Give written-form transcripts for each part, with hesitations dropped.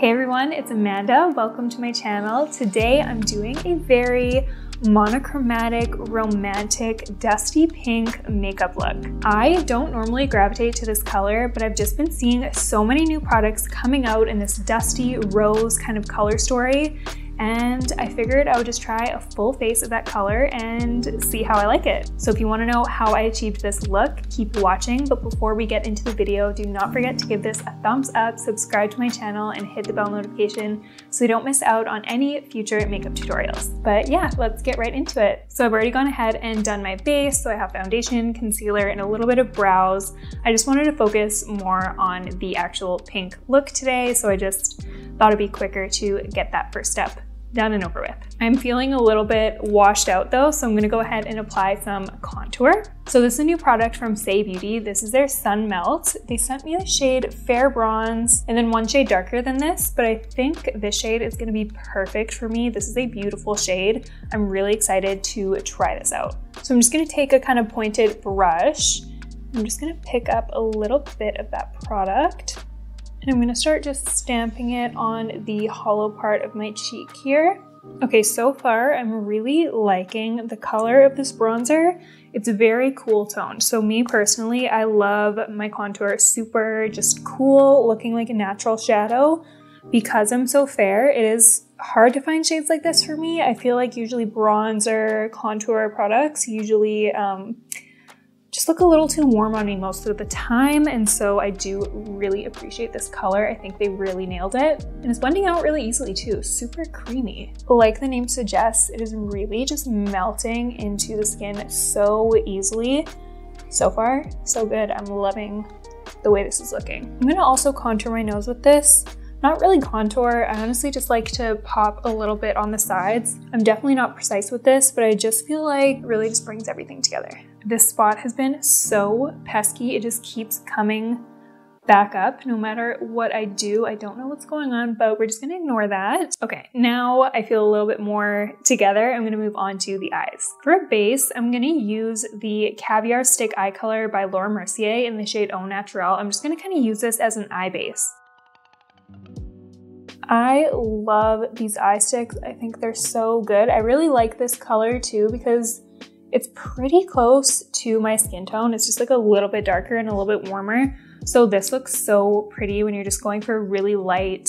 Hey everyone, it's Amanda. Welcome to my channel. Today I'm doing a very monochromatic, romantic, dusty pink makeup look. I don't normally gravitate to this color, but I've just been seeing so many new products coming out in this dusty rose kind of color story, and I figured I would just try a full face of that color and see how I like it. So if you want to know how I achieved this look, keep watching. But before we get into the video, do not forget to give this a thumbs up, subscribe to my channel, and hit the bell notification so you don't miss out on any future makeup tutorials. But yeah, let's get right into it. So I've already gone ahead and done my base. So I have foundation, concealer, and a little bit of brows. I just wanted to focus more on the actual pink look today. So I just thought it'd be quicker to get that first step done and over with. I'm feeling a little bit washed out though, so I'm gonna go ahead and apply some contour. So this is a new product from Say Beauty. This is their Sun Melt. They sent me the shade Fair Bronze and then one shade darker than this, but I think this shade is gonna be perfect for me. This is a beautiful shade. I'm really excited to try this out. So I'm just gonna take a kind of pointed brush. I'm just gonna pick up a little bit of that product. And I'm gonna start just stamping it on the hollow part of my cheek here. Okay, so far I'm really liking the color of this bronzer. It's a very cool tone. So me personally, I love my contour super just cool, looking like a natural shadow. Because I'm so fair, it is hard to find shades like this for me. I feel like usually bronzer, contour products usually just look a little too warm on me most of the time, and so I do really appreciate this color. I think they really nailed it, and it's blending out really easily too, super creamy. Like the name suggests, it is really just melting into the skin so easily. So far, so good. I'm loving the way this is looking. I'm gonna also contour my nose with this. Not really contour, I honestly just like to pop a little bit on the sides. I'm definitely not precise with this, but I just feel like it really just brings everything together. This spot has been so pesky, it just keeps coming back up no matter what I do. I don't know what's going on, but we're just gonna ignore that. Okay, now I feel a little bit more together. I'm gonna move on to the eyes. For a base, I'm gonna use the Caviar Stick Eye Color by Laura Mercier in the shade Au Naturel. I'm just gonna kind of use this as an eye base. I love these eye sticks. I think they're so good. I really like this color too because it's pretty close to my skin tone. It's just like a little bit darker and a little bit warmer. So this looks so pretty when you're just going for a really light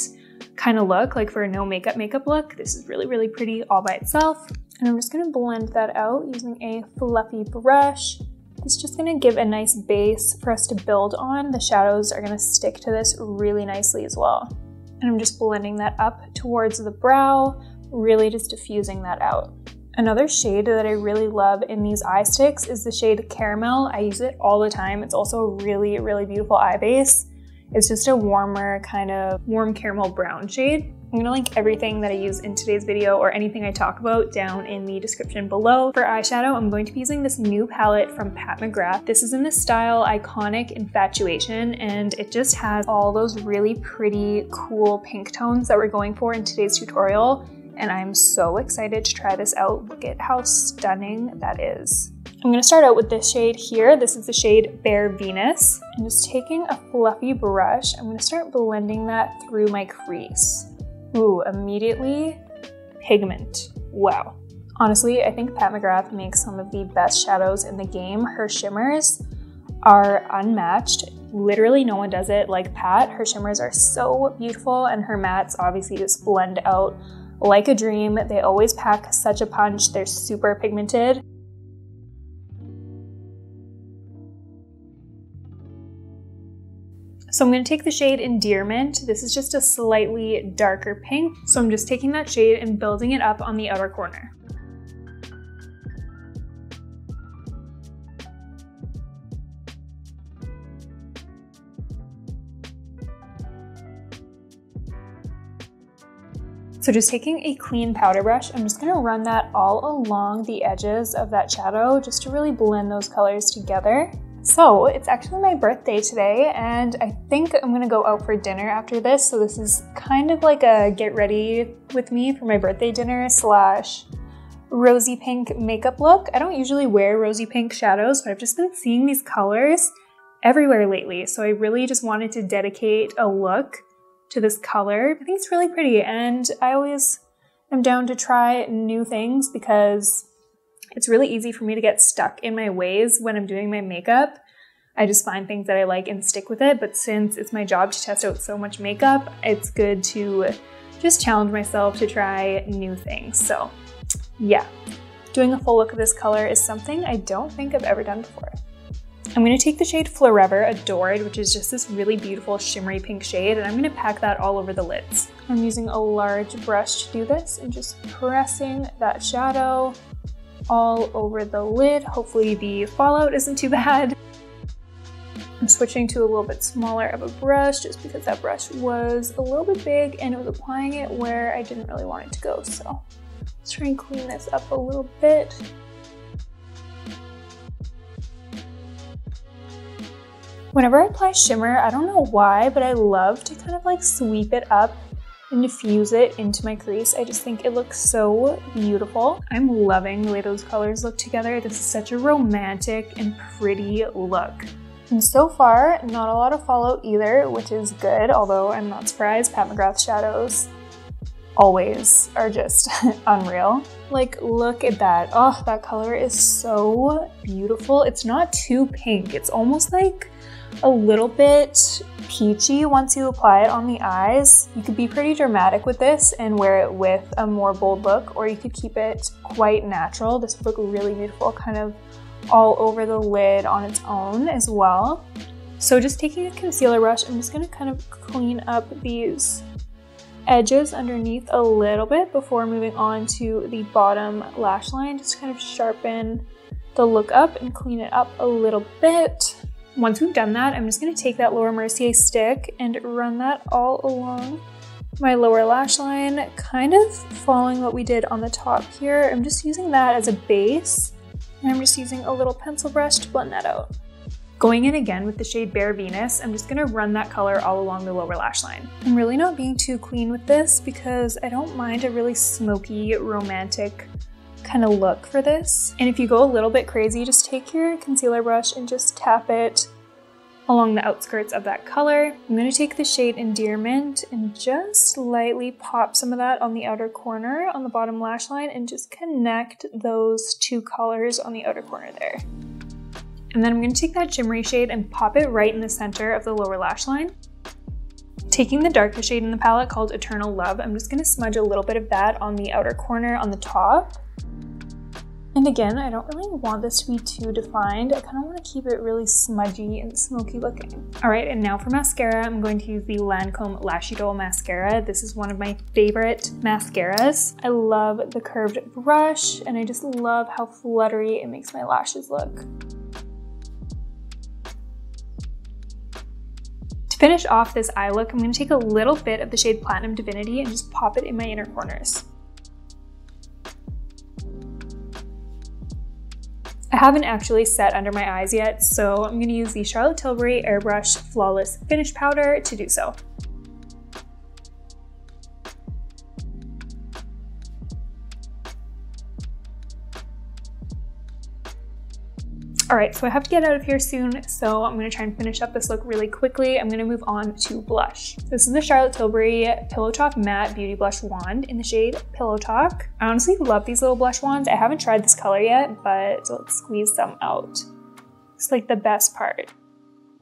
kind of look, like for a no makeup look. This is really, really pretty all by itself. And I'm just gonna blend that out using a fluffy brush. It's just gonna give a nice base for us to build on. The shadows are gonna stick to this really nicely as well. And I'm just blending that up towards the brow, really just diffusing that out. Another shade that I really love in these eye sticks is the shade Caramel. I use it all the time. It's also a really, really beautiful eye base. It's just a warmer, kind of warm caramel brown shade. I'm gonna link everything that I use in today's video or anything I talk about down in the description below. For eyeshadow, I'm going to be using this new palette from PatMcGrath. This is in the style Iconic Infatuation, and it just has all those really pretty, cool pink tones that we're going for in today's tutorial. And I'm so excited to try this out. Look at how stunning that is. I'm gonna start out with this shade here. This is the shade Bare Venus. I'm just taking a fluffy brush. I'm gonna start blending that through my crease. Ooh, immediately pigment. Wow. Honestly, I think Pat McGrath makes some of the best shadows in the game. Her shimmers are unmatched. Literally no one does it like Pat. Her shimmers are so beautiful, and her mattes obviously just blend out like a dream. They always pack such a punch. They're super pigmented. So I'm going to take the shade Endearment. This is just a slightly darker pink. So I'm just taking that shade and building it up on the outer corner. So just taking a clean powder brush, I'm just gonna run that all along the edges of that shadow just to really blend those colors together. So it's actually my birthday today, and I think I'm gonna go out for dinner after this. So this is kind of like a get ready with me for my birthday dinner slash rosy pink makeup look. I don't usually wear rosy pink shadows, but I've just been seeing these colors everywhere lately. So I really just wanted to dedicate a look to this color. I think it's really pretty, and I always am down to try new things because it's really easy for me to get stuck in my ways when I'm doing my makeup. I just find things that I like and stick with it, but since it's my job to test out so much makeup, it's good to just challenge myself to try new things. So yeah, doing a full look of this color is something I don't think I've ever done before. I'm going to take the shade Forever Adored, which is just this really beautiful shimmery pink shade, and I'm going to pack that all over the lids. I'm using a large brush to do this and just pressing that shadow all over the lid. Hopefully the fallout isn't too bad. I'm switching to a little bit smaller of a brush just because that brush was a little bit big and it was applying it where I didn't really want it to go. So let's try and clean this up a little bit. Whenever I apply shimmer, I don't know why, but I love to kind of like sweep it up and diffuse it into my crease. I just think it looks so beautiful. I'm loving the way those colors look together. This is such a romantic and pretty look. And so far, not a lot of fallout either, which is good, although I'm not surprised. PatMcGrath shadows always are just unreal. Like, look at that. Oh, that color is so beautiful. It's not too pink. It's almost like a little bit peachy once you apply it on the eyes. You could be pretty dramatic with this and wear it with a more bold look, or you could keep it quite natural. This would look really beautiful, kind of all over the lid on its own as well. So just taking a concealer brush, I'm just gonna kind of clean up these edges underneath a little bit before moving on to the bottom lash line. Just kind of sharpen the look up and clean it up a little bit. Once we've done that, I'm just going to take that Laura Mercier stick and run that all along my lower lash line, kind of following what we did on the top here. I'm just using that as a base, and I'm just using a little pencil brush to blend that out. Going in again with the shade Bare Venus, I'm just going to run that color all along the lower lash line. I'm really not being too clean with this because I don't mind a really smoky, romantic kind of look for this. And if you go a little bit crazy, just take your concealer brush and just tap it along the outskirts of that color. I'm going to take the shade Endearment and just lightly pop some of that on the outer corner on the bottom lash line and just connect those two colors on the outer corner there. And then I'm going to take that shimmery shade and pop it right in the center of the lower lash line. Taking the darkest shade in the palette called Eternal Love, I'm just going to smudge a little bit of that on the outer corner on the top. And again, I don't really want this to be too defined. I kind of want to keep it really smudgy and smoky looking. All right, and now for mascara, I'm going to use the Lancome Lash Idol mascara. This is one of my favorite mascaras. I love the curved brush, and I just love how fluttery it makes my lashes look. To finish off this eye look, I'm going to take a little bit of the shade Platinum Divinity and just pop it in my inner corners. I haven't actually set under my eyes yet, so I'm going to use the Charlotte Tilbury Airbrush Flawless Finish Powder to do so. All right, so I have to get out of here soon, so I'm going to try and finish up this look really quickly. I'm going to move on to blush. This is the Charlotte Tilbury Pillow Talk Matte Beauty Blush Wand in the shade Pillow Talk. I honestly love these little blush wands. I haven't tried this color yet, but let's squeeze some out. It's like the best part.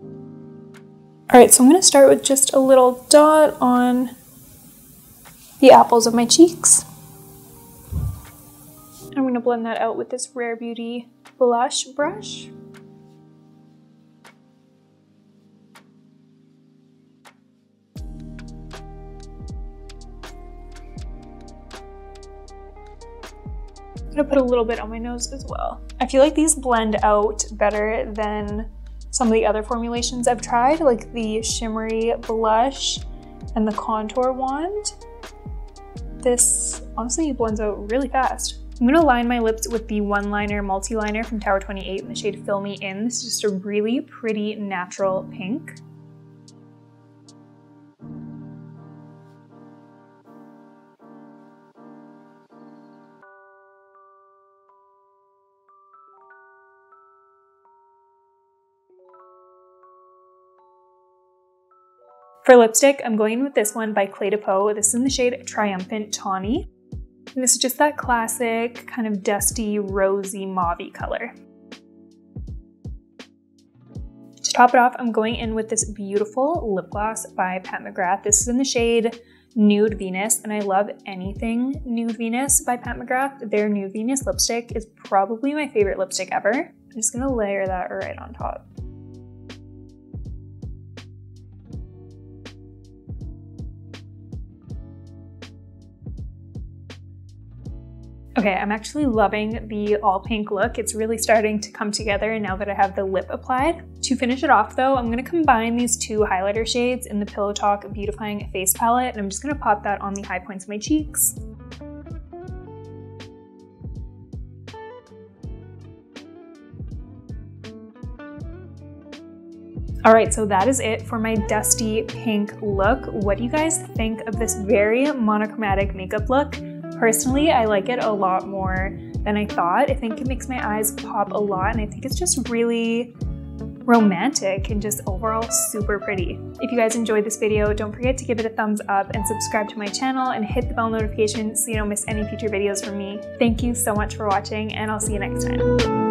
All right, so I'm going to start with just a little dot on the apples of my cheeks. I'm going to blend that out with this Rare Beauty blush brush. I'm gonna put a little bit on my nose as well. I feel like these blend out better than some of the other formulations I've tried, like the shimmery blush and the contour wand. This honestly blends out really fast. I'm going to line my lips with the One Liner Multi-Liner from Tower 28 in the shade Fill Me In. This is just a really pretty natural pink. For lipstick, I'm going in with this one by Clé de Peau. This is in the shade Triumphant Tawny. And this is just that classic kind of dusty, rosy, mauve-y color. To top it off, I'm going in with this beautiful lip gloss by PatMcGrath. This is in the shade Nude Venus, and I love anything Nude Venus by PatMcGrath. Their Nude Venus lipstick is probably my favorite lipstick ever. I'm just gonna layer that right on top. Okay, I'm actually loving the all pink look. It's really starting to come together now that I have the lip applied. To finish it off though, I'm gonna combine these two highlighter shades in the Pillow Talk Beautifying Face Palette, and I'm just gonna pop that on the high points of my cheeks. All right, so that is it for my dusty pink look. What do you guys think of this very monochromatic makeup look? Personally, I like it a lot more than I thought. I think it makes my eyes pop a lot, and I think it's just really romantic and just overall super pretty. If you guys enjoyed this video, don't forget to give it a thumbs up and subscribe to my channel and hit the bell notification so you don't miss any future videos from me. Thank you so much for watching, and I'll see you next time.